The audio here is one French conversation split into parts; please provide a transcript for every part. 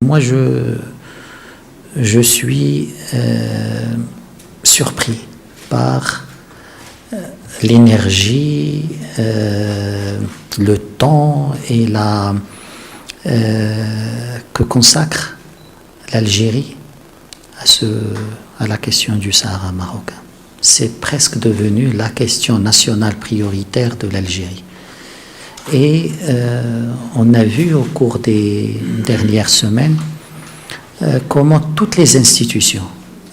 Moi, je suis surpris par l'énergie, le temps et que consacre l'Algérie à la question du Sahara marocain. C'est presque devenu la question nationale prioritaire de l'Algérie. Et on a vu au cours des dernières semaines comment toutes les institutions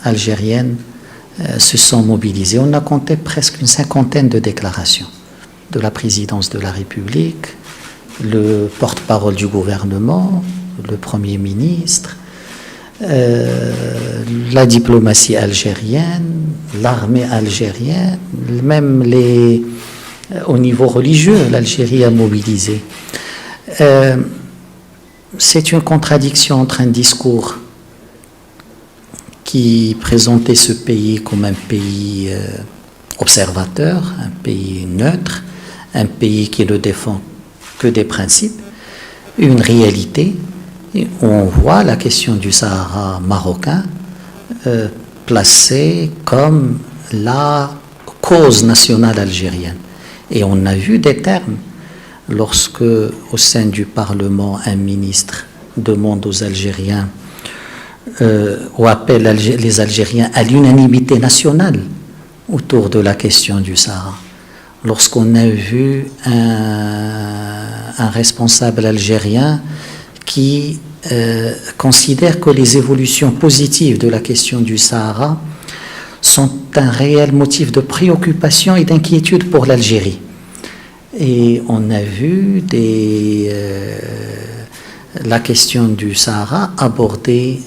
algériennes se sont mobilisées. On a compté presque une cinquantaine de déclarations de la présidence de la République, le porte-parole du gouvernement, le Premier ministre, la diplomatie algérienne, l'armée algérienne, même au niveau religieux, l'Algérie a mobilisé. C'est une contradiction entre un discours qui présentait ce pays comme un pays observateur, un pays neutre, un pays qui ne défend que des principes, une réalité où on voit la question du Sahara marocain placée comme la cause nationale algérienne. Et on a vu des termes lorsque, au sein du Parlement, un ministre demande aux Algériens ou appelle les Algériens à l'unanimité nationale autour de la question du Sahara. Lorsqu'on a vu un responsable algérien qui considère que les évolutions positives de la question du Sahara sont un réel motif de préoccupation et d'inquiétude pour l'Algérie. Et on a vu la question du Sahara abordée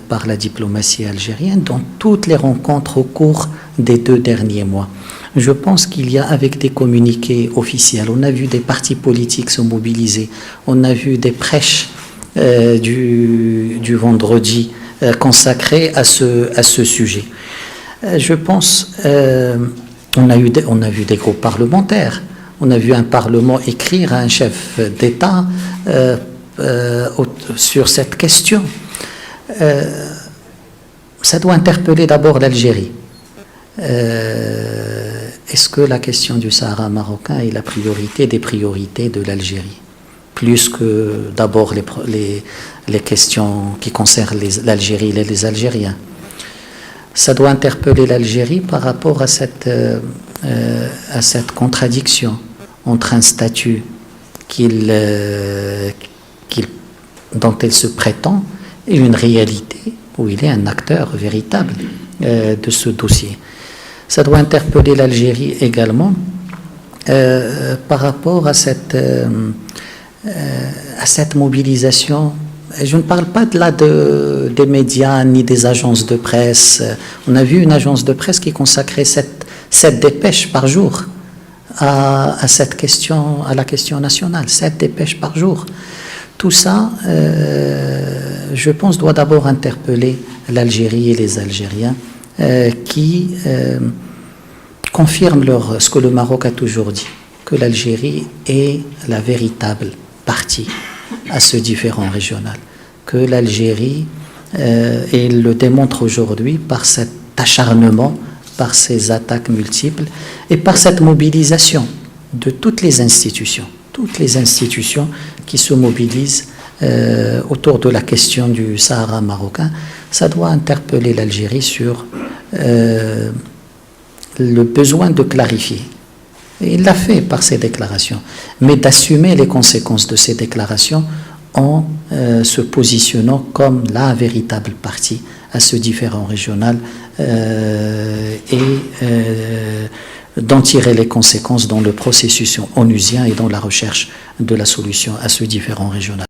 par la diplomatie algérienne dans toutes les rencontres au cours des 2 derniers mois. Je pense qu'il y a, avec des communiqués officiels, on a vu des partis politiques se mobiliser, on a vu des prêches du vendredi consacrés à ce sujet. Je pense, on a vu des groupes parlementaires, on a vu un parlement écrire à un chef d'État sur cette question. Ça doit interpeller d'abord l'Algérie. Est-ce que la question du Sahara marocain est la priorité des priorités de l'Algérie, plus que d'abord les questions qui concernent l'Algérie et les Algériens? Ça doit interpeller l'Algérie par rapport à cette contradiction entre un statut dont elle se prétend et une réalité où il est un acteur véritable de ce dossier. Ça doit interpeller l'Algérie également par rapport à cette mobilisation. Je ne parle pas des médias ni des agences de presse. On a vu une agence de presse qui consacrait 7 dépêches par jour à cette question, à la question nationale. 7 dépêches par jour. Tout ça, je pense, doit d'abord interpeller l'Algérie et les Algériens qui confirment ce que le Maroc a toujours dit, que l'Algérie est la véritable partie à ce différend régional, que l'Algérie, et le démontre aujourd'hui par cet acharnement, par ces attaques multiples et par cette mobilisation de toutes les institutions qui se mobilisent autour de la question du Sahara marocain. Ça doit interpeller l'Algérie sur le besoin de clarifier. Et il l'a fait par ses déclarations, mais d'assumer les conséquences de ces déclarations en se positionnant comme la véritable partie à ce différend régional et d'en tirer les conséquences dans le processus onusien et dans la recherche de la solution à ce différend régional.